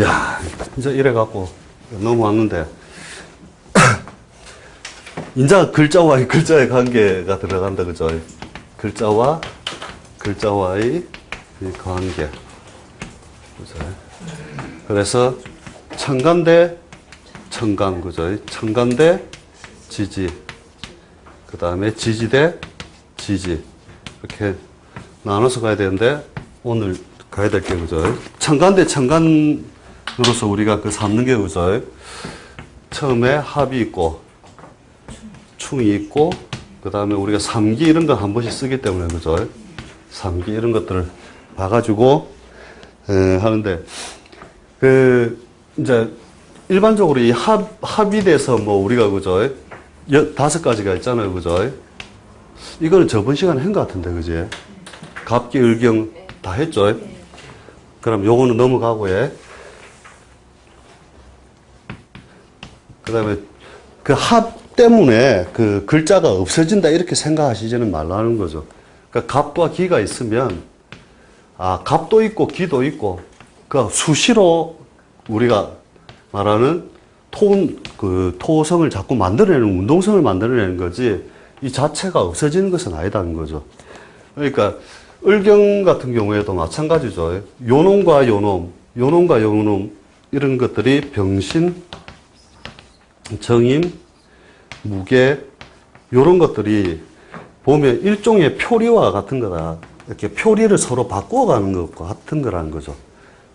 야, 이제 이래갖고 넘어왔는데, 이제 글자와 글자의 관계가 들어간다, 그죠? 글자와의 이 관계. 그죠? 그래서 청간 대 청강, 그죠? 청간 대 지지. 그 다음에 지지 대 지지. 이렇게 나눠서 가야 되는데, 오늘 가야 될 게, 그죠? 청간 대 청간으로서 우리가 그 삼는 게, 그죠? 처음에 합이 있고, 충이 있고, 그 다음에 우리가 삼기 이런 거 한 번씩 쓰기 때문에, 그죠? 삼기 이런 것들을 봐가지고, 하는데, 이제, 일반적으로 이 합이 돼서 뭐 우리가, 그죠? 5가지가 있잖아요, 그죠? 이거는 저번 시간에 한 것 같은데, 그지? 갑기, 을경 다 했죠? 그럼 요거는 넘어가고, 예. 그 다음에 그 합 때문에 그 글자가 없어진다 이렇게 생각하시지는 말라는 거죠. 그러니까 갑과 기가 있으면, 갑도 있고 기도 있고, 그 수시로 우리가 말하는 토성을 자꾸 만들어내는, 운동성을 만들어내는 거지, 이 자체가 없어지는 것은 아니다는 거죠. 그러니까, 을경 같은 경우에도 마찬가지죠. 요놈과 요놈, 요놈과 요놈, 이런 것들이 병신, 정임, 무게, 요런 것들이 보면 일종의 표리와 같은 거다. 이렇게 표리를 서로 바꿔가는 것과 같은 거라는 거죠.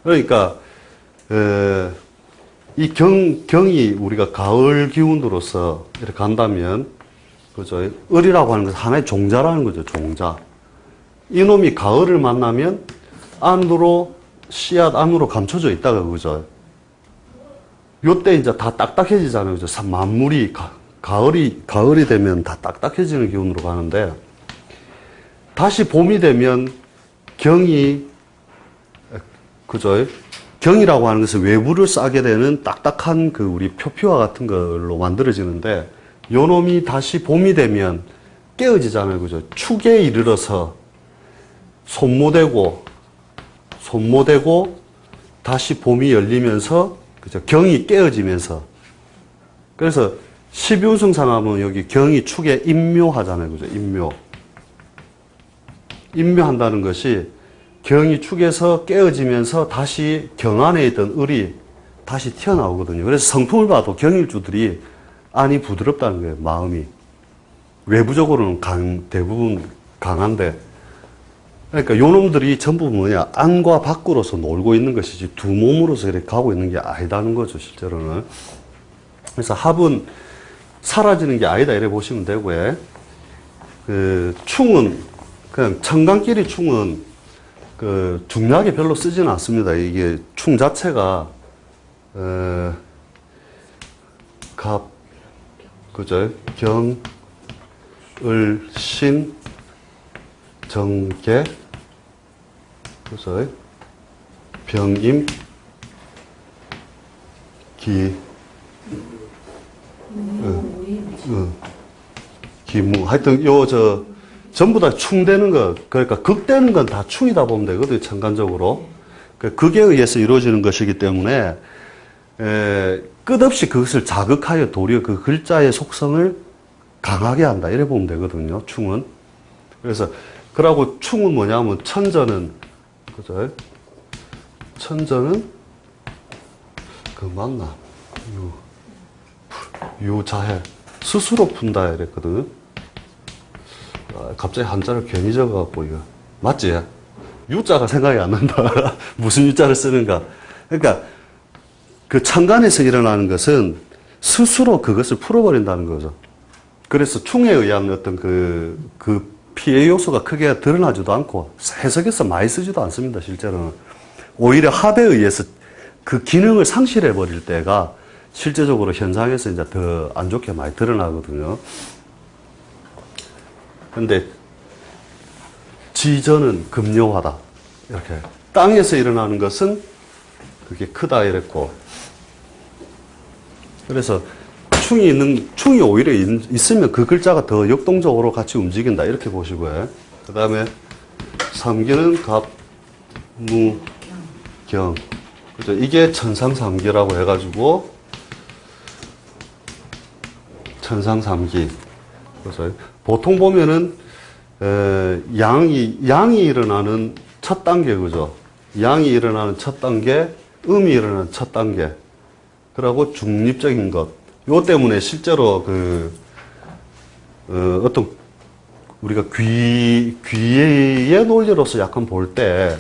그러니까, 이 경이 우리가 가을 기운으로서 이렇게 간다면, 그죠? 을이라고 하는 것은 하나의 종자라는 거죠, 종자. 이놈이 가을을 만나면 안으로, 씨앗 안으로 감춰져 있다가, 그죠? 요때 이제 다 딱딱해지잖아요, 그죠? 만물이, 가을이 되면 다 딱딱해지는 기운으로 가는데, 다시 봄이 되면 경이, 그죠? 경이라고 하는 것은 외부를 싸게 되는 딱딱한 그 우리 표피와 같은 걸로 만들어지는데, 요 놈이 다시 봄이 되면 깨어지잖아요, 그죠? 축에 이르러서 손모되고, 다시 봄이 열리면서, 그죠? 경이 깨어지면서. 그래서 12운승상 하면 여기 경이 축에 임묘하잖아요, 그죠? 임묘한다는 것이 경이 축에서 깨어지면서 다시 경 안에 있던 을이 다시 튀어나오거든요. 그래서 성품을 봐도 경일주들이 안이 부드럽다는 거예요, 마음이. 외부적으로는 대부분 강한데, 그러니까 요 놈들이 전부 뭐냐, 안과 밖으로서 놀고 있는 것이지 두 몸으로서 이렇게 가고 있는 게 아니다는 거죠, 실제로는. 그래서 합은 사라지는 게 아니다, 이렇게 보시면 되고요. 충은, 그냥 청강끼리 충은 중요하게 별로 쓰지는 않습니다. 이게 충 자체가, 갑, 그죠? 경, 을, 신, 정계, 그죠? 병임, 기, 기무. 하여튼, 전부 다 충되는 것, 그러니까 극되는 건 다 충이다 보면 되거든요, 천간적으로. 극에 의해서 이루어지는 것이기 때문에, 끝없이 그것을 자극하여 도리어 그 글자의 속성을 강하게 한다. 이래 보면 되거든요, 충은. 그래서, 그러고 충은 뭐냐면, 천전은, 그죠? 천전은, 맞나? 유자해. 스스로 푼다. 이랬거든. 갑자기 한자를 괜히 적어갖고, 이거. 맞지? 유자가 생각이 안 난다. 무슨 유자를 쓰는가. 그러니까, 그 천간에서 일어나는 것은 스스로 그것을 풀어버린다는 거죠. 그래서 충에 의한 어떤 그 피해 요소가 크게 드러나지도 않고 해석에서 많이 쓰지도 않습니다, 실제로는. 오히려 합에 의해서 그 기능을 상실해버릴 때가 실제적으로 현상에서 이제 더 안 좋게 많이 드러나거든요. 근데 지전은 금요하다. 이렇게. 땅에서 일어나는 것은 그게 크다 이랬고. 그래서 충이 오히려 있으면 그 글자가 더 역동적으로 같이 움직인다. 이렇게 보시고요. 그 다음에 삼기는 갑, 무, 경. 그죠? 이게 천상삼기라고 해가지고, 천상삼기. 그래서 보통 보면은, 양이 일어나는 첫 단계, 그죠? 양이 일어나는 첫 단계, 음이 일어나는 첫 단계. 그리고 중립적인 것. 요 때문에 실제로 어떤 우리가 귀의 논리로서 약간 볼 때,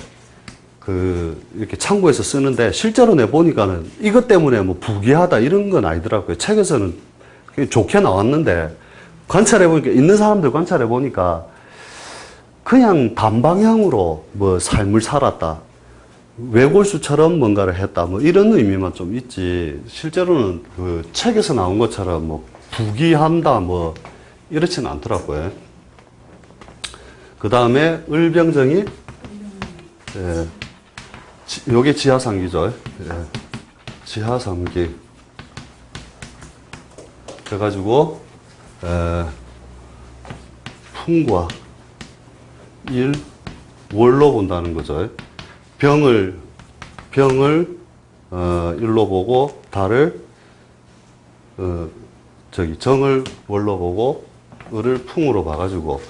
이렇게 참고해서 쓰는데, 실제로 내보니까는 이것 때문에 뭐 부귀하다 이런 건 아니더라고요. 책에서는 좋게 나왔는데, 관찰해보니까, 있는 사람들 관찰해보니까, 그냥 단방향으로 뭐 삶을 살았다. 외골수처럼 뭔가를 했다. 뭐 이런 의미만 좀 있지. 실제로는 책에서 나온 것처럼 뭐 부귀한다. 뭐 이렇지는 않더라고요. 그 다음에 을병정이, 예, 요게 지하상기죠. 예, 지하상기. 그래가지고, 풍과 일, 월로 본다는 거죠. 병을 일로 보고, 달을, 정을 월로 보고, 을을 풍으로 봐가지고,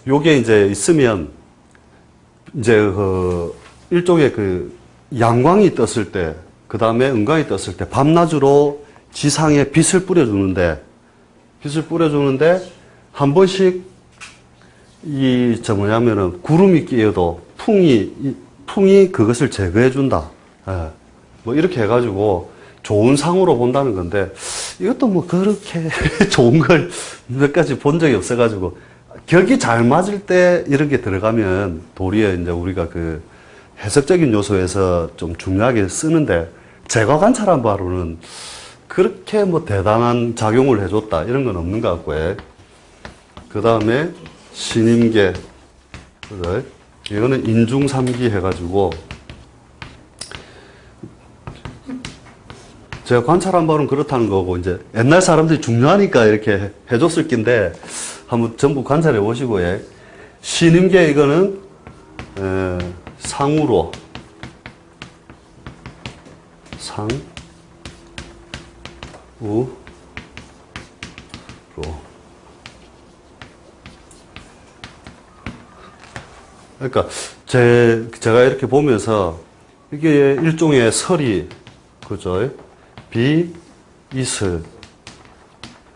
요게 이제 있으면, 이제, 일종의 양광이 떴을 때, 그 다음에 은광이 떴을 때, 밤낮으로 지상에 빛을 뿌려주는데, 한 번씩, 뭐냐면은, 구름이 끼어도 풍이 그것을 제거해준다. 예. 뭐, 이렇게 해가지고, 좋은 상으로 본다는 건데, 이것도 뭐, 그렇게 좋은 걸 몇 가지 본 적이 없어가지고, 격이 잘 맞을 때 이런 게 들어가면, 도리어 이제 우리가 해석적인 요소에서 좀 중요하게 쓰는데, 제가 관찰한 바로는, 그렇게 뭐 대단한 작용을 해줬다. 이런 건 없는 것 같고요. 그 다음에, 신임계. 그죠? 이거는 인중삼기 해가지고, 제가 관찰한 바로는 그렇다는 거고, 이제 옛날 사람들이 중요하니까 이렇게 해줬을 낀데, 한번 전부 관찰해 보시고, 예. 신임계 이거는, 상으로, 로. 그러니까, 제가 이렇게 보면서, 이게 일종의 설이, 그죠? 이슬.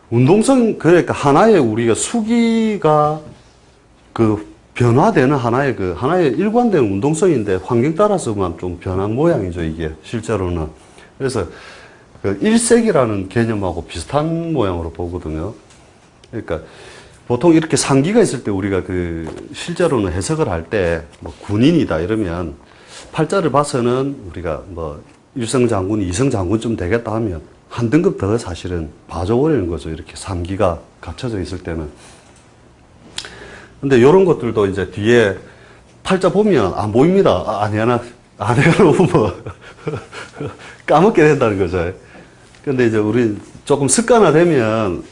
운동성, 그러니까 하나의 우리가 수기가 변화되는 하나의 일관된 운동성인데 환경 따라서만 좀 변한 모양이죠, 이게, 실제로는. 그래서 일색이라는 개념하고 비슷한 모양으로 보거든요. 그러니까 보통 이렇게 상기가 있을 때 우리가 실제로는 해석을 할 때 뭐 군인이다 이러면 팔자를 봐서는 우리가 뭐 일성장군, 이성장군쯤 되겠다 하면 한 등급 더 사실은 봐줘버리는 거죠. 이렇게 삼기가 갖춰져 있을 때는. 근데 이런 것들도 이제 뒤에 팔자 보면 안 보입니다. 아내가 너무 뭐 까먹게 된다는 거죠. 근데 이제 우리 조금 습관화되면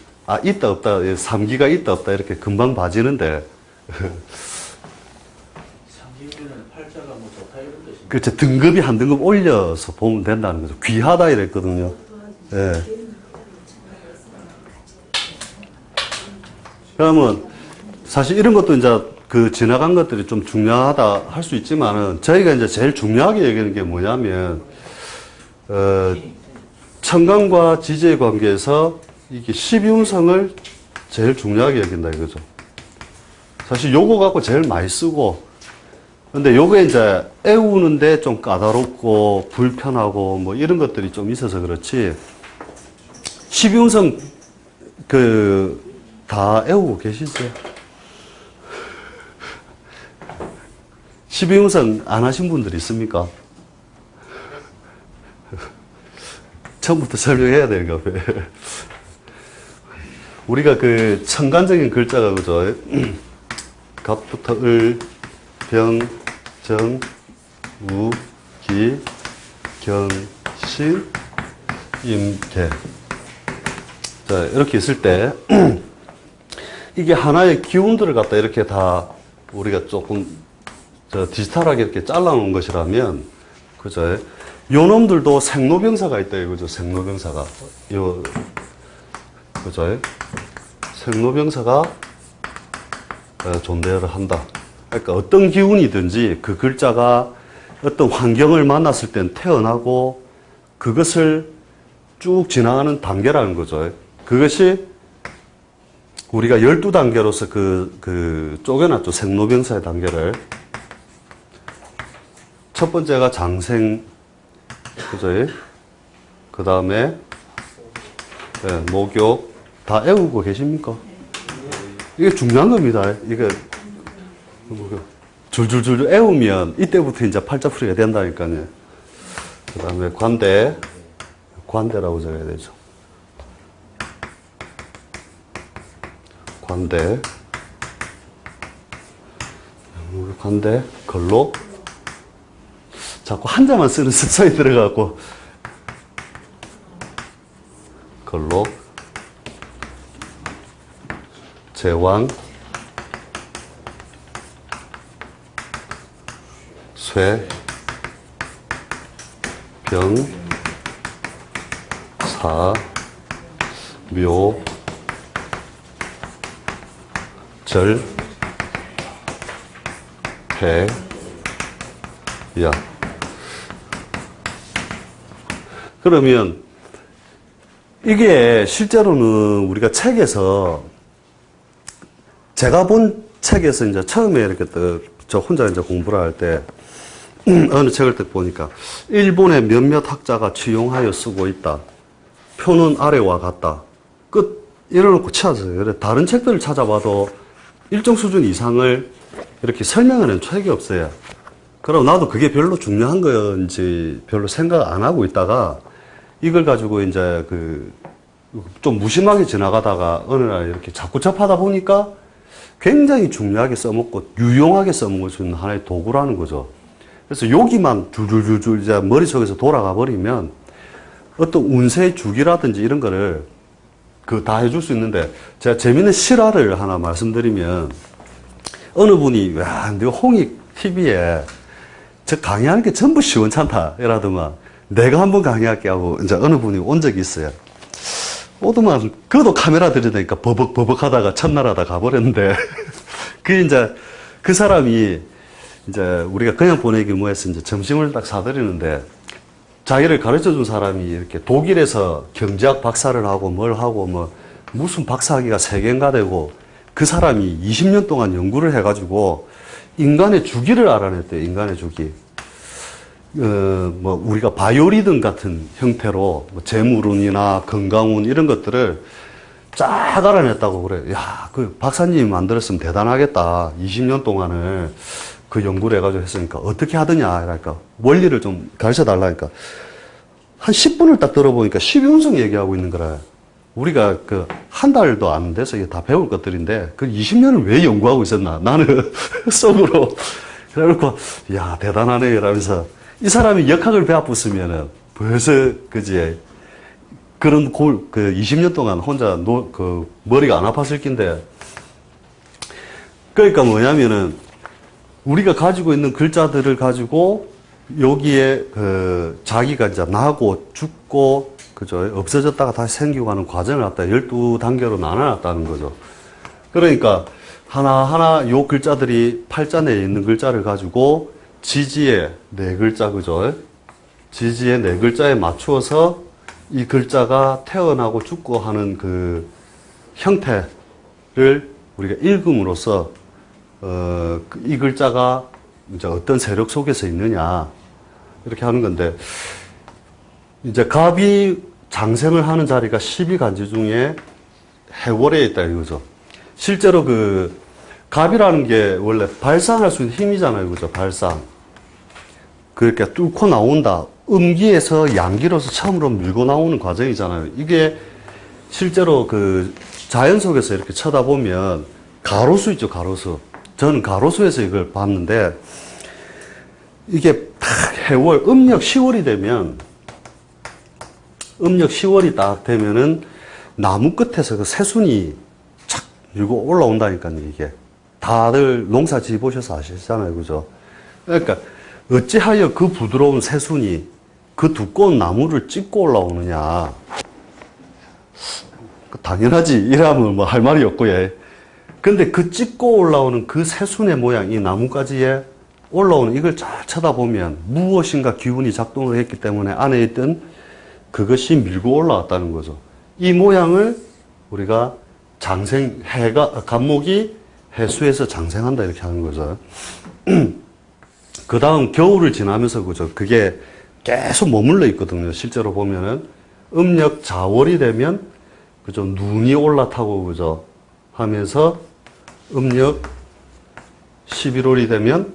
있다 없다, 삼기가 있다 없다 이렇게 금방 봐지는데. 삼기는 팔자가 뭐 좋다 이런 뜻입니다. 그렇죠. 등급이 한 등급 올려서 보면 된다는 거죠. 귀하다 이랬거든요. 예. 그러면 사실 이런 것도 이제 지나간 것들이 좀 중요하다 할 수 있지만은 저희가 이제 제일 중요하게 얘기하는 게 뭐냐면, 천간과 지지의 관계에서 이게 12운성을 제일 중요하게 여긴다 이거죠. 사실 요거 갖고 제일 많이 쓰고, 근데 요게 이제 애우는데 좀 까다롭고 불편하고 뭐 이런 것들이 좀 있어서 그렇지, 12운성 다 애우고 계시죠? 12운성 안 하신 분들 있습니까? 처음부터 설명해야 되는가 봐요. 우리가 천간적인 글자가 그죠? 갑부터 을, 병, 정, 우, 기, 견, 신, 임, 개. 자, 이렇게 있을 때, 이게 하나의 기운들을 갖다 이렇게 다 우리가 조금 디지털하게 이렇게 잘라놓은 것이라면, 그죠? 요 놈들도 생로병사가 있다 이거죠. 생로병사가. 그죠? 생로병사가 존재를 한다. 그러니까 어떤 기운이든지 그 글자가 어떤 환경을 만났을 땐 태어나고 그것을 쭉 지나가는 단계라는 거죠. 그것이 우리가 12단계로서 쪼개놨죠. 생로병사의 단계를. 첫 번째가 장생, 그죠? 그 다음에, 목욕. 다 외우고 계십니까? 이게 중요한 겁니다. 이게, 줄줄줄 외우면 이때부터 이제 팔자풀이가 된다니까요. 그 다음에 관대라고 적어야 되죠. 관대, 걸록. 자꾸 한자만 쓰는 습성이 들어가고, 걸록, 제왕, 쇠, 병, 사, 묘, 절, 태, 야. 그러면 이게 실제로는 우리가 책에서 제가 본 책에서 이제 처음에 이렇게 저 혼자 이제 공부를 할 때 어느 책을 딱 보니까 일본의 몇몇 학자가 취용하여 쓰고 있다. 표는 아래와 같다. 끝 이래놓고 치웠어요. 그래 다른 책들을 찾아봐도 일정 수준 이상을 이렇게 설명하는 책이 없어요. 그럼 나도 그게 별로 중요한 건지 별로 생각 안 하고 있다가 이걸 가지고 이제 좀 무심하게 지나가다가 어느 날 이렇게 자꾸 접하다 보니까 굉장히 중요하게 써먹고 유용하게 써먹을 수 있는 하나의 도구라는 거죠. 그래서 여기만 줄줄줄줄 이제 머릿속에서 돌아가 버리면 어떤 운세의 주기라든지 이런 거를 다 해줄 수 있는데 제가 재밌는 실화를 하나 말씀드리면 어느 분이 야, 너 홍익 TV에 저 강의하는 게 전부 시원찮다 이라더만 내가 한번 강의할게 하고 이제 어느 분이 온 적이 있어요. 오더만 그도 카메라 들이대니까 버벅버벅 하다가 첫날 하다 가버렸는데 그 사람이 이제 우리가 그냥 보내기 뭐해서 이제 점심을 딱 사드리는데 자기를 가르쳐 준 사람이 이렇게 독일에서 경제학 박사를 하고 뭘 하고 뭐 무슨 박사학위가 3개인가 되고 그 사람이 20년 동안 연구를 해가지고 인간의 주기를 알아냈대요. 인간의 주기. 뭐 우리가 바이오리듬 같은 형태로 뭐 재물운이나 건강운 이런 것들을 쫙 알아냈다고 그래. 야, 그 박사님이 만들었으면 대단하겠다. 20년 동안을 그 연구를 해가지고 했으니까 어떻게 하더냐 이랄까 원리를 좀 가르쳐 달라니까 한 10분을 딱 들어보니까 12운성 얘기하고 있는 거라. 우리가 한 달도 안 돼서 이게 다 배울 것들인데 그 20년을 왜 연구하고 있었나 나는 속으로 그래놓고 야 대단하네 이러면서 이 사람이 역학을 배웠으면은 벌써 그지 그런 20년 동안 혼자 머리가 안 아팠을 낀데 그러니까 뭐냐면은 우리가 가지고 있는 글자들을 가지고 여기에 자기가 이제 나고 죽고 그죠 없어졌다가 다시 생기고 하는 과정을 갖다 12단계로 나눠놨다는 거죠. 그러니까 하나하나 요 글자들이 팔자 내에 있는 글자를 가지고 지지의 4글자 그죠? 지지의 4글자에 맞추어서 이 글자가 태어나고 죽고 하는 그 형태를 우리가 읽음으로써 이 글자가 이제 어떤 세력 속에서 있느냐 이렇게 하는 건데 이제 갑이 장생을 하는 자리가 12간지 중에 해월에 있다 이거죠. 실제로 갑이라는 게 원래 발산할 수 있는 힘이잖아요. 그죠? 발산. 그렇게 뚫고 나온다. 음기에서 양기로서 처음으로 밀고 나오는 과정이잖아요. 이게 실제로 자연 속에서 이렇게 쳐다보면 가로수 있죠, 가로수. 저는 가로수에서 이걸 봤는데 이게 해월, 음력 10월이 되면 딱 되면은 나무 끝에서 그 새순이 착 밀고 올라온다니까요, 이게. 다들 농사 지어보셔서 아시잖아요, 그죠? 그러니까, 어찌하여 그 부드러운 새순이 그 두꺼운 나무를 찝고 올라오느냐. 당연하지. 이러면 뭐 할 말이 없고, 예. 근데 그 찝고 올라오는 그 새순의 모양, 이 나뭇가지에 올라오는 이걸 잘 쳐다보면 무엇인가 기운이 작동을 했기 때문에 안에 있던 그것이 밀고 올라왔다는 거죠. 이 모양을 우리가 간목이 해수에서 장생한다 이렇게 하는 거죠. 그 다음 겨울을 지나면서 그죠. 그게 계속 머물러 있거든요. 실제로 보면은 음력 자월이 되면 그죠. 눈이 올라타고 그죠. 하면서 음력 11월이 되면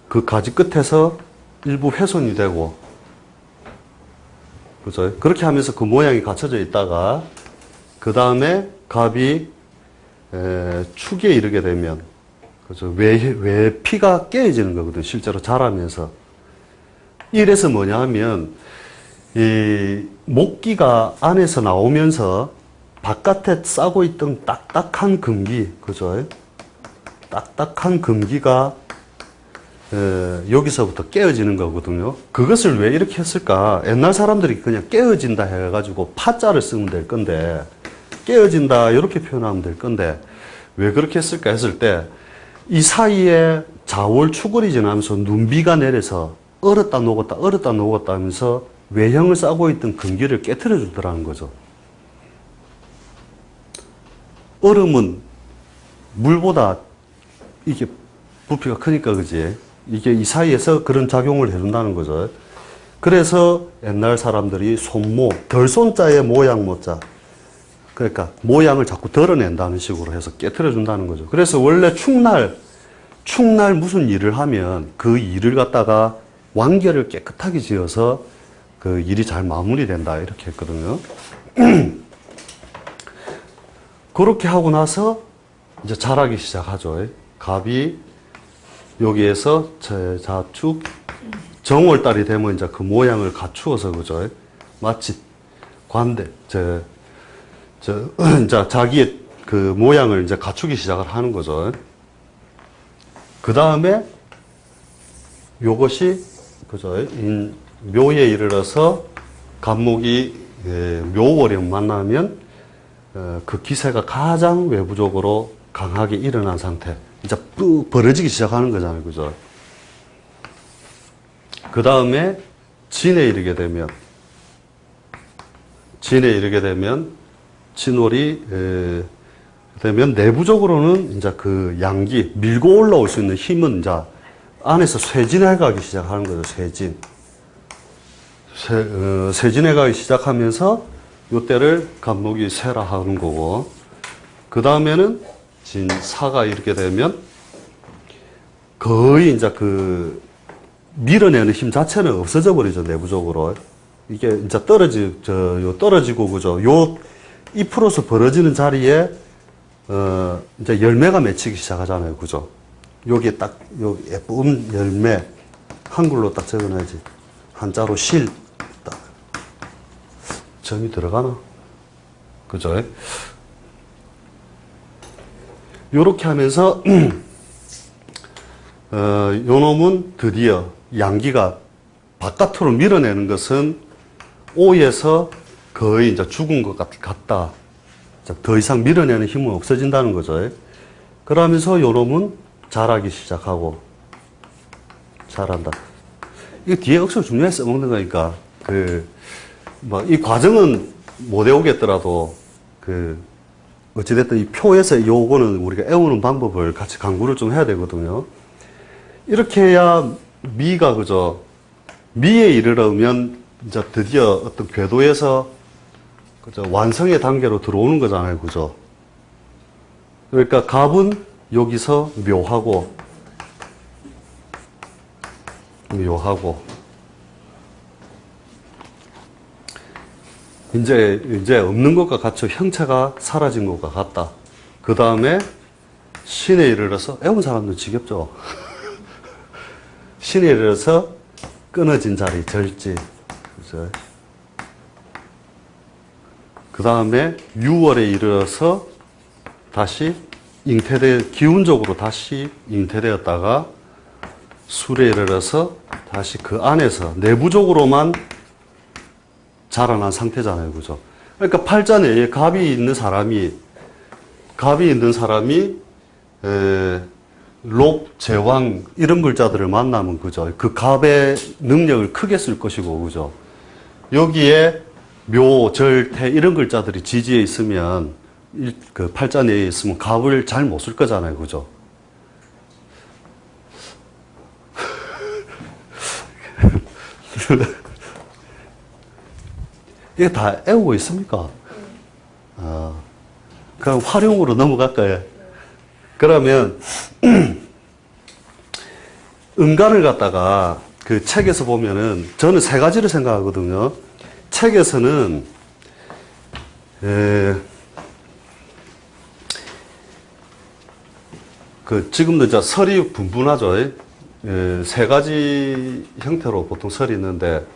그 가지 끝에서 일부 훼손이 되고 그죠. 그렇게 하면서 그 모양이 갖춰져 있다가 그 다음에 갑이 축에 이르게 되면 그죠. 외피가 깨어지는 거거든요. 실제로 자라면서. 이래서 뭐냐 하면 이 목기가 안에서 나오면서 바깥에 싸고 있던 딱딱한 금기, 그죠? 딱딱한 금기가 여기서부터 깨어지는 거거든요. 그것을 왜 이렇게 했을까? 옛날 사람들이 그냥 깨어진다 해가지고 파자를 쓰면 될 건데, 깨어진다 이렇게 표현하면 될 건데, 왜 그렇게 했을까 했을 때, 이 사이에 자월 추월이 지나면서 눈비가 내려서 얼었다 녹았다 하면서 외형을 싸고 있던 금기를 깨트려 주더라는 거죠. 얼음은 물보다 이게 부피가 크니까 그지. 이게 이 사이에서 그런 작용을 해준다는 거죠. 그래서 옛날 사람들이 손모, 덜손자의 모양 모자. 그러니까 모양을 자꾸 덜어낸다는 식으로 해서 깨트려 준다는 거죠. 그래서 원래 축날 무슨 일을 하면 그 일을 갖다가 완결을 깨끗하게 지어서 그 일이 잘 마무리된다 이렇게 했거든요. 그렇게 하고 나서 이제 자라기 시작하죠. 갑이 여기에서 제자축 정월달이 되면 이제 그 모양을 갖추어서 그죠. 마치 관대 이제 자기의 그 모양을 이제 갖추기 시작을 하는 거죠. 그 다음에 요것이 그죠. 묘에 이르러서 간목이 묘월에 만나면 그 기세가 가장 외부적으로 강하게 일어난 상태. 이제 벌어지기 시작하는 거잖아요. 그죠? 그 다음에 진에 이르게 되면 진월이 되면 내부적으로는 이제 그 양기 밀고 올라올 수 있는 힘은 이제 안에서 쇠진해 가기 시작하는 거죠. 쇠진해 가기 시작하면서 요때를 간목이 쇠라 하는 거고, 그 다음에는 진사가 이렇게 되면 거의 이제 그 밀어내는 힘 자체는 없어져 버리죠. 내부적으로. 이게 이제 떨어지고 그죠. 요 잎으로서 벌어지는 자리에 이제 열매가 맺히기 시작하잖아요. 그죠. 여기에 딱, 여기 예쁜 열매, 한글로 딱 적어놔야지. 한자로 실, 딱. 점이 들어가나? 그죠? 요렇게 하면서, 요 놈은 드디어 양기가 바깥으로 밀어내는 것은 오에서 거의 이제 죽은 것 같다. 더 이상 밀어내는 힘은 없어진다는 거죠. 그러면서 요 놈은 자라기 시작하고, 자란다. 이거 뒤에 억수로 중요하게 써먹는 거니까, 이 과정은 못 외우겠더라도, 어찌됐든 이 표에서 요거는 우리가 애우는 방법을 같이 강구를 좀 해야 되거든요. 이렇게 해야 미가, 그죠? 미에 이르려면, 이제 드디어 어떤 궤도에서, 그죠? 완성의 단계로 들어오는 거잖아요. 그죠? 그러니까 갑은 여기서 묘하고, 이제 없는 것과 같이 형체가 사라진 것과 같다. 그 다음에 신에 이르러서, 애운 사람들 지겹죠? 신에 이르러서 끊어진 자리, 절지. 그죠? 그 다음에 6월에 이르러서 다시 기운적으로 다시 잉태되었다가 술에 이르러서 다시 그 안에서 내부적으로만 자라난 상태잖아요. 그죠? 그러니까 팔자내에 갑이 있는 사람이 록, 제왕 이런 글자들을 만나면 그죠? 그 갑의 능력을 크게 쓸 것이고 그죠? 여기에 묘, 절, 태 이런 글자들이 지지에 있으면 그 팔자 내에 있으면 갑을 잘 못 쓸 거잖아요. 그죠? 이게 다 애우고 있습니까? 그럼 활용으로 넘어갈까요? 그러면 음간을 갖다가 그 책에서 보면은 저는 세 가지를 생각하거든요. 책에서는 그 지금도 이제 설이 분분하죠. 세 가지 형태로 보통 설이 있는데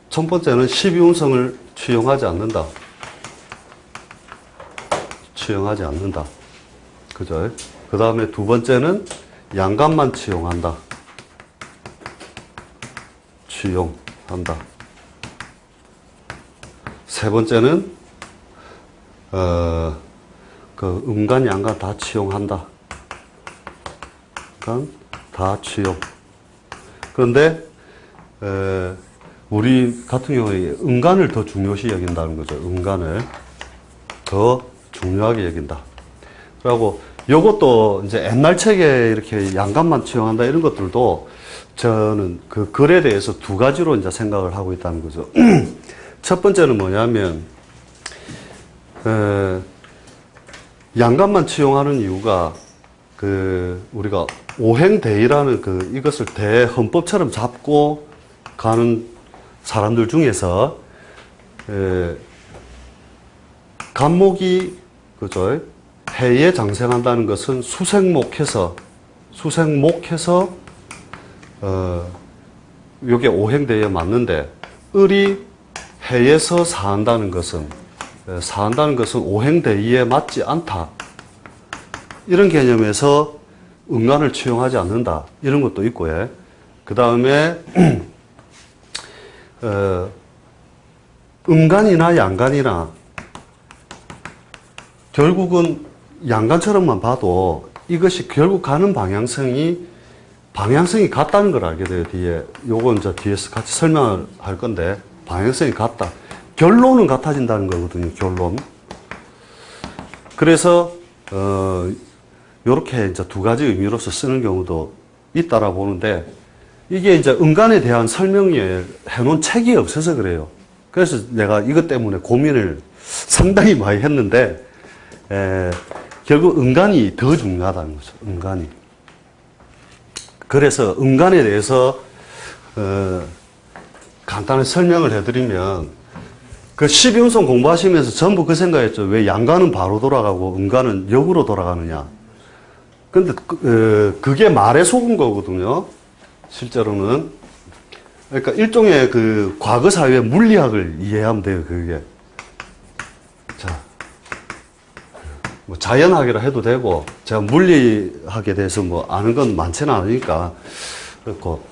첫 번째는 12운성을 취용하지 않는다. 취용하지 않는다. 그죠? 그 다음에 두 번째는 양간만 취용한다. 취용한다. 세 번째는 그 음간, 양간 다 취용한다. 다 취용. 그런데 우리 같은 경우에 음간을 더 중요시 여긴다는 거죠. 음간을 더 중요하게 여긴다. 그리고 요것도 이제 옛날 책에 이렇게 양간만 취용한다 이런 것들도 저는 그 글에 대해서 두 가지로 이제 생각을 하고 있다는 거죠. 첫 번째는 뭐냐면 양간만 취용하는 이유가 그 우리가 오행대의라는 그 이것을 대헌법처럼 잡고 가는 사람들 중에서 간목이 그죠? 해에 장생한다는 것은 수생목해서 요게 오행대에 맞는데 을이 해에서 사한다는 것은 오행대의에 맞지 않다. 이런 개념에서 음간을 취용하지 않는다. 이런 것도 있고요. 그 다음에 음간이나 양간이나 결국은 양간처럼만 봐도 이것이 결국 가는 방향성이 같다는 걸 알게 돼요. 뒤에 요건 이제 뒤에서 같이 설명을 할 건데 방향성이 같다. 결론은 같아진다는 거거든요. 결론. 그래서 요렇게 이제 두 가지 의미로서 쓰는 경우도 있다라 보는데 이게 이제 음간에 대한 설명이 해놓은 책이 없어서 그래요. 그래서 내가 이것 때문에 고민을 상당히 많이 했는데 결국 음간이 더 중요하다는 거죠. 음간이. 그래서 음간에 대해서 간단히 설명을 해드리면 그 12운성 공부하시면서 전부 그 생각했죠. 왜 양간은 바로 돌아가고 음간은 역으로 돌아가느냐. 근데 그게 말에 속은 거거든요. 실제로는. 그러니까 일종의 그 과거 사회의 물리학을 이해하면 돼요. 그게. 자, 뭐 자연학이라 해도 되고 제가 물리학에 대해서 뭐 아는 건 많지는 않으니까 그렇고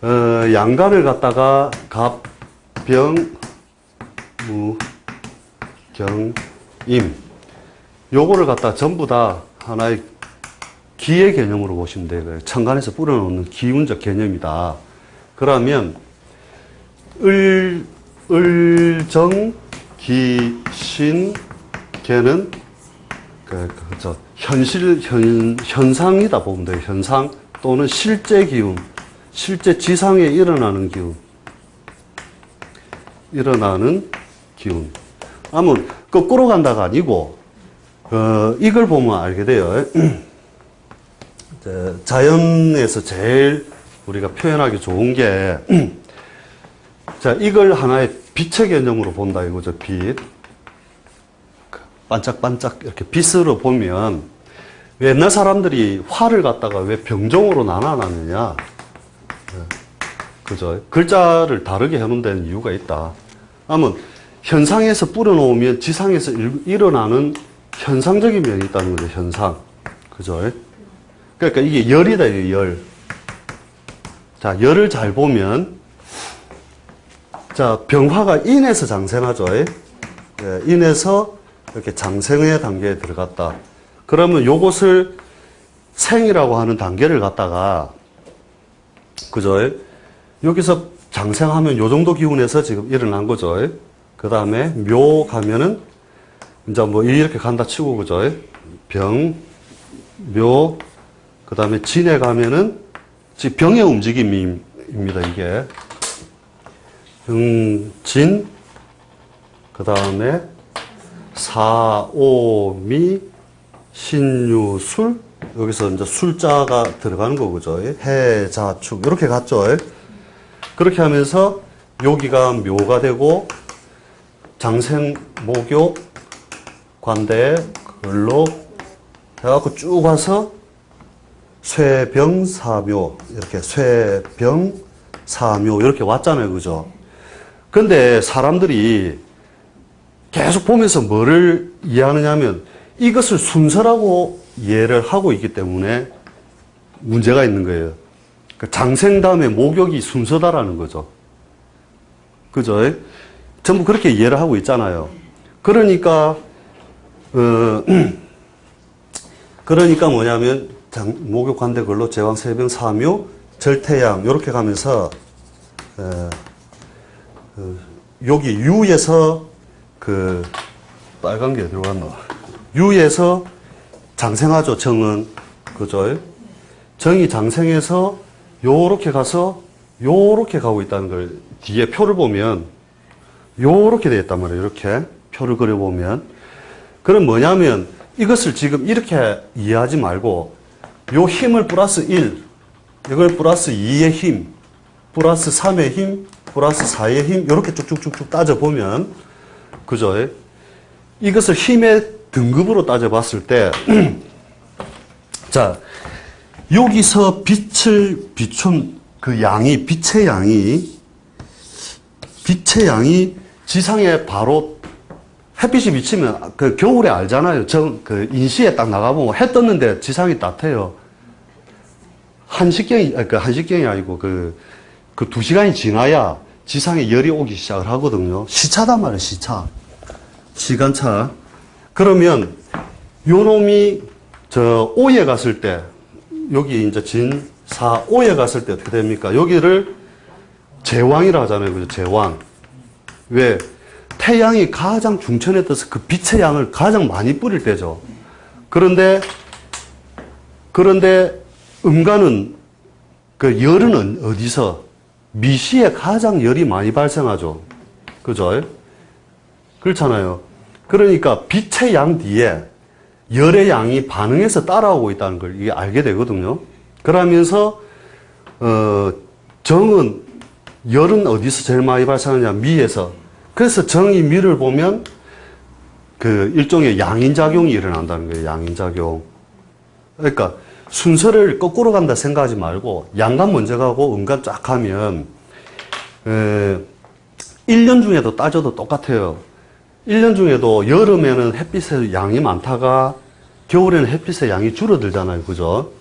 양간을 갖다가 갑, 병, 무, 경, 임 요거를 갖다 전부 다 하나의 기의 개념으로 보시면 돼요. 천간에서 뿌려놓는 기운적 개념이다. 그러면 정, 기, 신, 개는 현상이다 보면 돼요. 현상 또는 실제 기운, 실제 지상에 일어나는 기운. 아무 거꾸로 간다가 아니고 이걸 보면 알게 돼요. 자연에서 제일 우리가 표현하기 좋은 게 자, 이걸 하나의 빛의 개념으로 본다 이거죠. 빛. 반짝반짝 이렇게 빛으로 보면 옛날 사람들이 화를 갖다가 왜 병종으로 나눠놨느냐. 그죠? 글자를 다르게 해놓은 데는 이유가 있다. 아무 현상에서 뿌려놓으면 지상에서 일어나는 현상적인 면이 있다는 거죠. 현상. 그죠? 그러니까 이게 열이다, 열. 자, 열을 잘 보면, 자, 병화가 인에서 장생하죠. 예, 인에서 이렇게 장생의 단계에 들어갔다. 그러면 요것을 생이라고 하는 단계를 갖다가, 그죠? 여기서 장생하면 요 정도 기운에서 지금 일어난 거죠. 그 다음에 묘 가면은, 이제 뭐 이렇게 간다 치고, 그죠? 병, 묘, 그 다음에 진에 가면은, 지금 병의 움직임입니다, 이게. 병, 진, 그 다음에 사, 오, 미, 신유, 술. 여기서 이제 술자가 들어가는 거죠. 해, 자, 축. 이렇게 갔죠. 그렇게 하면서 여기가 묘가 되고, 장생, 목욕, 관대, 근록, 해갖고 쭉 와서 쇠병, 사묘. 이렇게 쇠병, 사묘. 이렇게 왔잖아요. 그죠? 근데 사람들이 계속 보면서 뭐를 이해하느냐 하면 이것을 순서라고 이해를 하고 있기 때문에 문제가 있는 거예요. 장생 다음에 목욕이 순서다라는 거죠. 그죠? 전부 그렇게 이해를 하고 있잖아요. 그러니까, 그러니까 뭐냐면, 목욕, 관대, 근로, 제왕, 세병, 사묘, 절태양, 이렇게 가면서, 여기 유에서 빨간 게 어디로 갔나? 유에서 장생하죠, 정은. 그죠? 정이 장생해서 요렇게 가서 요렇게 가고 있다는 걸 뒤에 표를 보면 요렇게 되어 있단 말이에요. 이렇게 표를 그려보면. 그럼 뭐냐면 이것을 지금 이렇게 이해하지 말고 요 힘을 플러스 1, 이걸 플러스 2의 힘, 플러스 3의 힘, 플러스 4의 힘, 이렇게 쭉쭉쭉쭉 따져보면, 그죠? 이것을 힘의 등급으로 따져봤을 때, 자, 여기서 빛을 비춘 그 양이, 빛의 양이 지상에 바로 햇빛이 비치면 그 겨울에 알잖아요. 그 인시에 딱 나가보면 해 떴는데 지상이 따뜻해요. 한식경이 아니고 그 2시간이 지나야 지상에 열이 오기 시작을 하거든요. 시차단 말이에요, 시차. 시간차. 그러면 요 놈이 오에 갔을 때, 여기 이제 진, 사, 오에 갔을 때 어떻게 됩니까? 여기를 제왕이라 하잖아요. 그죠? 제왕. 왜? 태양이 가장 중천에 떠서 그 빛의 양을 가장 많이 뿌릴 때죠. 그런데 음간은 그 열은 어디서? 미시에 가장 열이 많이 발생하죠. 그죠? 그렇잖아요. 그러니까 빛의 양 뒤에 열의 양이 반응해서 따라오고 있다는 걸 이게 알게 되거든요. 그러면서, 정은, 열은 어디서 제일 많이 발생하냐? 미에서. 그래서 정이 미를 보면 그 일종의 양인작용이 일어난다는 거예요. 양인작용. 그러니까 순서를 거꾸로 간다 생각하지 말고 양간 먼저 가고 음간 쫙 가면 1년 중에도 따져도 똑같아요. 1년 중에도 여름에는 햇빛의 양이 많다가 겨울에는 햇빛의 양이 줄어들잖아요. 그죠?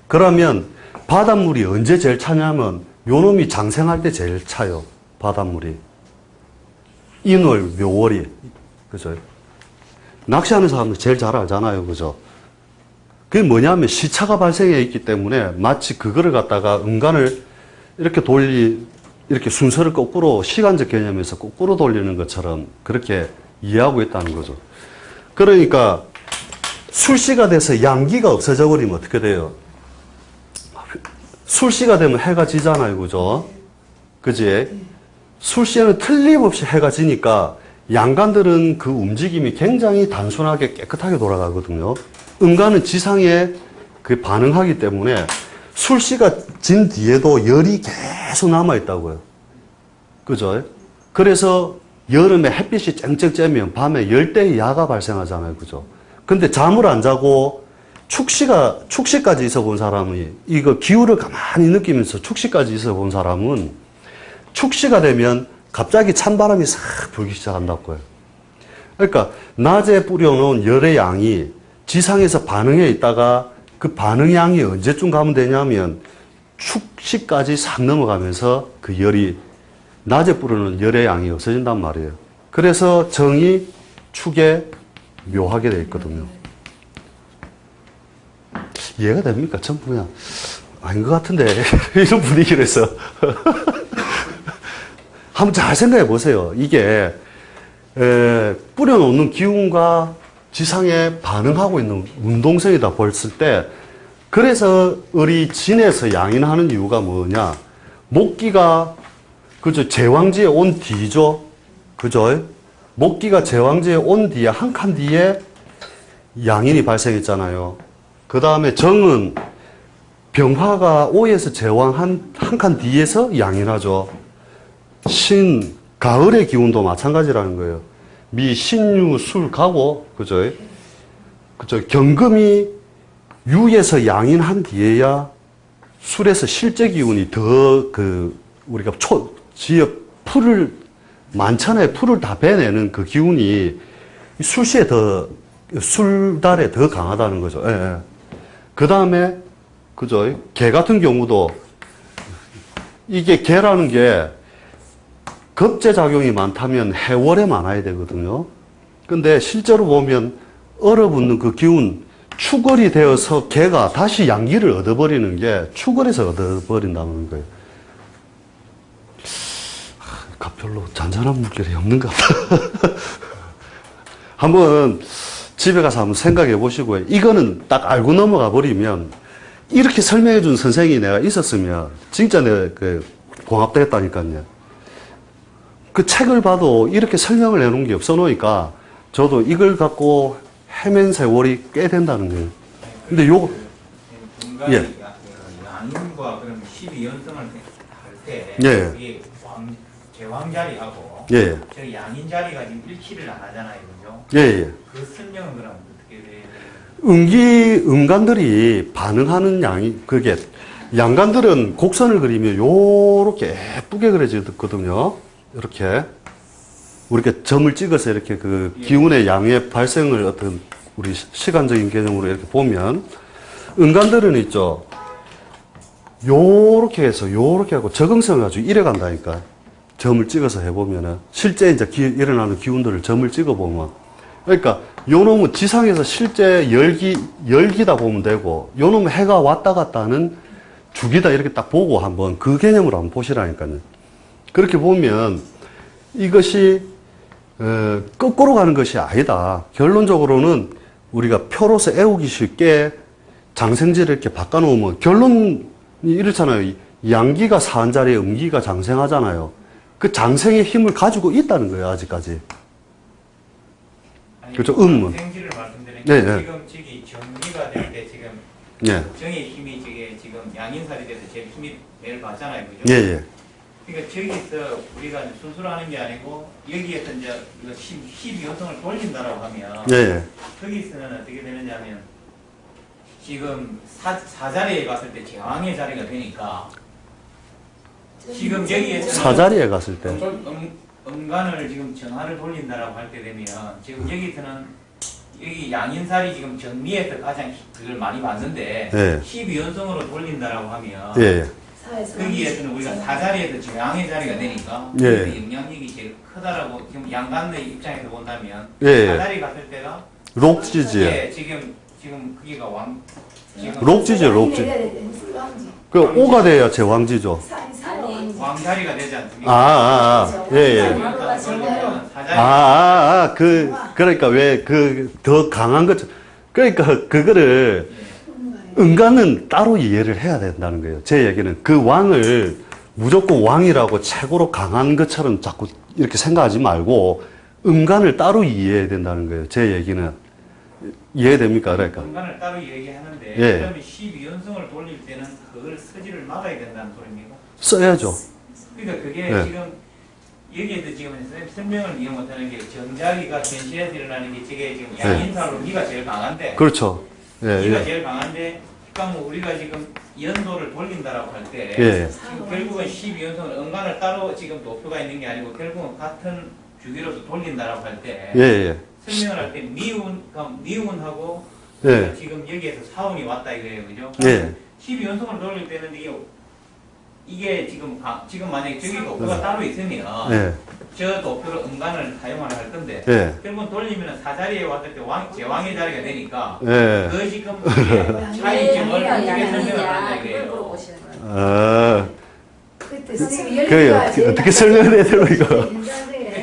그러면 바닷물이 언제 제일 차냐면 요놈이 장생할 때 제일 차요. 바닷물이. 인월, 묘월이. 그죠? 낚시하는 사람들 제일 잘 알잖아요. 그죠? 그게 뭐냐면 시차가 발생해 있기 때문에 마치 그거를 갖다가 음간을 이렇게 이렇게 순서를 거꾸로 시간적 개념에서 거꾸로 돌리는 것처럼 그렇게 이해하고 있다는 거죠. 그러니까 술시가 돼서 양기가 없어져 버리면 어떻게 돼요? 술시가 되면 해가 지잖아요. 그죠? 그지? 술시에는 틀림없이 해가 지니까 양간들은 그 움직임이 굉장히 단순하게 깨끗하게 돌아가거든요. 음간은 지상에 그 반응하기 때문에 술시가 진 뒤에도 열이 계속 남아있다고요. 그죠? 그래서 여름에 햇빛이 쨍쨍 쬐면 밤에 열대의 야가 발생하잖아요. 그죠? 근데 잠을 안 자고 축시까지 있어 본 사람이 이거 기후를 가만히 느끼면서 축시까지 있어 본 사람은 축시가 되면 갑자기 찬바람이 싹 불기 시작한다고요. 그러니까 낮에 뿌려놓은 열의 양이 지상에서 반응해 있다가 그 반응 양이 언제쯤 가면 되냐면 축시까지 싹 넘어가면서 그 열이 낮에 뿌르는 열의 양이 없어진단 말이에요. 그래서 정이 축에 묘하게 되어 있거든요. 이해가 됩니까? 전부 그냥 아닌 것 같은데 이런 분위기로 해서 한번 잘 생각해 보세요. 이게 뿌려놓는 기운과 지상에 반응하고 있는 운동성이다 봤을 때, 그래서 을이 진에서 양인하는 이유가 뭐냐? 목기가 그죠, 제왕지에 온 뒤죠, 그죠? 목기가 제왕지에 온 뒤에 한 칸 뒤에 양인이 발생했잖아요. 그 다음에 정은 병화가 오에서 제왕 한 칸 뒤에서 양인하죠. 가을의 기운도 마찬가지라는 거예요. 미, 신유, 술, 가고, 그죠? 그죠? 경금이 유에서 양인한 뒤에야 술에서 실제 기운이 우리가 지역 풀을, 만천에 풀을 다 베내는 그 기운이 술시에 술달에 더 강하다는 거죠. 예, 예. 그 다음에, 그죠? 개 같은 경우도 이게 개라는 게 급제작용이 많다면 해월에 많아야 되거든요. 근데 실제로 보면 얼어붙는 그 기운, 축월이 되어서 개가 다시 양기를 얻어버리는 게 축월에서 얻어버린다는 거예요. 별로 잔잔한 물결이 없는 것 같아. 한번 집에 가서 한번 생각해 보시고요. 이거는 딱 알고 넘어가 버리면, 이렇게 설명해 준 선생님이 내가 있었으면 진짜 내가 공합되겠다니까요. 그 책을 봐도 이렇게 설명을 해놓은 게 없어 놓으니까 저도 이걸 갖고 헤맨 세월이 꽤 된다는 거예요. 근데 요거, 예. 양인과 그럼 12연승을 할 때, 예. 이게 제왕 자리하고, 예. 저 양인 자리가 지금 일치를 안 하잖아요, 그죠? 예, 예. 그 설명은 그럼 어떻게 돼요? 음간들이 반응하는 양이, 그게, 양간들은 곡선을 그리면 요렇게 예쁘게 그려지거든요. 이렇게. 우리가 점을 찍어서 이렇게 그 기운의 양의 발생을 어떤 우리 시간적인 개념으로 이렇게 보면, 음간들은 있죠. 요렇게 해서 요렇게 하고 적응성을 가지고 이래 간다니까. 점을 찍어서 해보면은. 실제 이제 일어나는 기운들을 점을 찍어보면. 그러니까 요 놈은 지상에서 실제 열기다 보면 되고, 요 놈은 해가 왔다 갔다 하는 주기다 이렇게 딱 보고 한번 그 개념으로 한번 보시라니까요. 그렇게 보면 이것이 거꾸로 가는 것이 아니다. 결론적으로는 우리가 표로서 애우기 쉽게 장생지를 이렇게 바꿔놓으면 결론이 이렇잖아요. 양기가 사한 자리에 음기가 장생하잖아요. 그 장생의 힘을 가지고 있다는 거예요, 아직까지. 그렇죠, 음은. 생지를 말씀드리는 네, 게 네. 지금 저기 정리가 될 때 지금 예. 정의 힘이 저게 지금 양인살이 돼서 제일 힘이 매일 받잖아요, 그죠? 예, 예. 그러니까 저기서 우리가 순수로 하는 게 아니고 여기에서 이제 이거 12연승을 돌린다라고 하면 예, 예. 거기서는 어떻게 되느냐면 지금 사자리에 갔을 때 제왕의 자리가 되니까 지금 여기에서 사자리에 갔을 때. 음간을 지금 정화를 돌린다라고 할 때 되면 지금 여기서는 여기 양인살이 지금 정리에서 가장 그걸 많이 봤는데 예. 12연승으로 돌린다라고 하면 예, 예. 거기에서는 우리가 사자리에서 지금 양의 자리가 되니까 예. 그 영향력이 제일 크다라고 지금 양간의 입장에서 본다면 예. 사자리 갔을 때가 록지지. 예, 지금 거기가 왕 지금 록지죠, 록지. 그 오가 돼야 제왕지죠. 왕자리가 되지 않습니까? 예, 예. 그러니까 왜 더 강한 것, 그러니까 그거를 은간은 따로 이해를 해야 된다는 거예요. 제 얘기는 그 왕을 무조건 왕이라고 최고로 강한 것처럼 자꾸 이렇게 생각하지 말고 음간을 따로 이해해야 된다는 거예요. 제 얘기는. 이해됩니까? 그러니까. 음간을 따로 얘기하는데 예. 그러면 12연승을 돌릴 때는 그걸 서지를 막아야 된다는 소리입니까? 써야죠. 그러니까 그게 예. 지금 여기에도 지금 선생님 설명을 이해 못하는 게 정자기가 전시에서 일어나는 게 저게 지금 양인살로 니가 제일 강한데 그렇죠. 예, 니가 예. 제일 강한데 그러니까 뭐 우리가 지금 연도를 돌린다라고 할 때 예. 지금 결국은 12연승은 음간을 따로 지금 도표가 있는 게 아니고 결국은 같은 주기로서 돌린다라고 할 때 예, 예. 설명을 할 때 미운하고 예. 지금 여기에서 사운이 왔다 이거예요, 그죠? 예. 12연승을 돌릴 때는 이게 이게 지금 만약에 저기 도표가 따로 있으면 예. 저 도표로 음간을 사용하려 할 건데 예. 그러면 돌리면 사자리에 왔을 때 제왕의 자리가 되니까 예. 그 지금 이게 차이점을 어떻게 설명을 하냐 그걸 이게요. 물어보시는 거예요. 아, 선생님 그래요. 어떻게 설명해야 되노, 이거?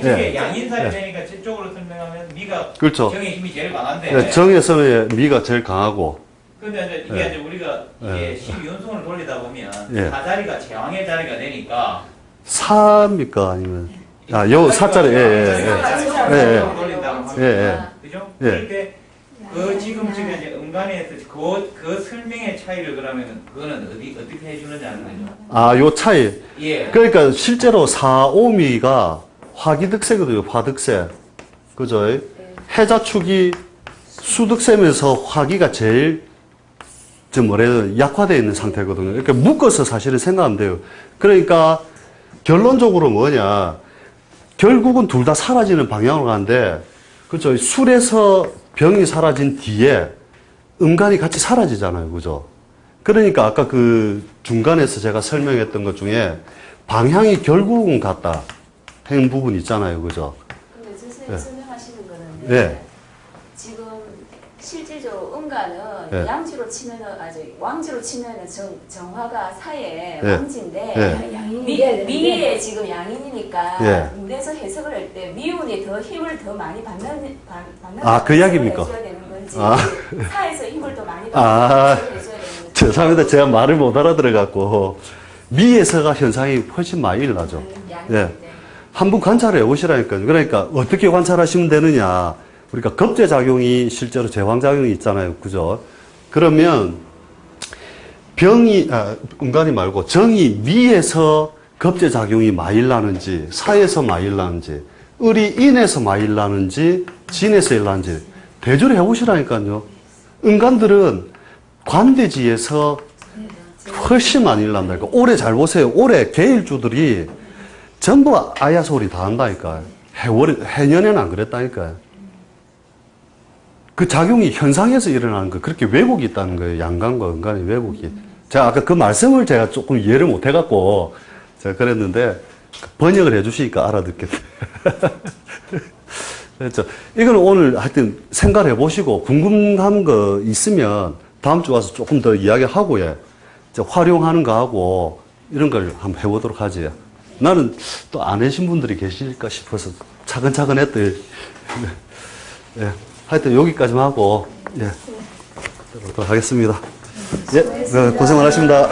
저게 양인살이 되니까 저쪽으로 설명하면 미가 그렇죠. 정의 힘이 제일 강한데 예, 정에서는 미가 제일 강하고, 근데 이제 이게 예. 이제 우리가 이게 12연속을 돌리다 보면 예. 사자리가 제왕의 자리가 되니까 사입니까? 아니면, 아, 요 사자리, 예, 예, 예. 돌린다고 합니다. 예, 예. 그죠? 예. 그럴 때 그 지금 이제 음간에서 그 설명의 차이를 그러면은 그거는 어떻게 해주느냐는 거죠. 아, 요 차이. 예. 그러니까 실제로 4오미가 화기득세거든요, 화득세. 그죠? 해자축이 수득세면서 화기가 제일, 약화되어 있는 상태거든요. 이렇게 묶어서 사실은 생각하면 돼요. 그러니까 결론적으로 뭐냐. 결국은 둘 다 사라지는 방향으로 가는데, 그죠? 술에서 병이 사라진 뒤에 음간이 같이 사라지잖아요. 그죠? 그러니까 아까 그 중간에서 제가 설명했던 것 중에 방향이 결국은 같다. 한 부분 있잖아요. 그죠? 근데 선생님 예. 설명하시는 거는 예. 지금 실질적으로 음간은 예. 양지로 치면은 왕지로 치면은 정화가 사에 예. 왕지인데 예. 미에 지금 양인이니까 예. 물에서 해석을 할 때 미운이 더 힘을 더 많이 받는 아, 그 이야기입니까? 해줘야 되는 건지 아. 사에서 힘을 더 많이 아. 받는 해줘야 되는 건지 죄송합니다. 제가 말을 못 알아들어갖고 미에서가 현상이 훨씬 많이 일어나죠. 양인일 예. 때. 한번 관찰해 보시라니까요. 그러니까 어떻게 관찰하시면 되느냐. 우리가 급제작용이 실제로 제왕작용이 있잖아요. 그죠? 그러면 음간이 말고 정이 미에서 급제작용이 많이 일어나는지, 사에서 많이 일어나는지, 을이 인에서 많이 일어나는지, 진에서 일어나는지 대조를 해보시라니까요. 음간들은 관대지에서 훨씬 많이 일어난다니까. 올해 잘 보세요. 올해 계일주들이 전부 아야소리 다 한다니까요. 해년에는 안 그랬다니까요. 그 작용이 현상에서 일어나는 거, 그렇게 왜곡이 있다는 거예요. 양간과 음간의 왜곡이. 제가 아까 그 말씀을 제가 조금 이해를 못 해갖고 제가 그랬는데 번역을 해주시니까 알아듣겠어요. 그렇죠. 이거는 오늘 하여튼 생각을 해보시고 궁금한 거 있으면 다음 주 와서 조금 더 이야기하고요. 활용하는 거 하고 이런 걸 한번 해보도록 하지. 나는 또 안 하신 분들이 계실까 싶어서 차근차근 했더니 예. 하여튼 여기까지만 하고 예. 들어오도록 하겠습니다. 예. 고생 많으십니다.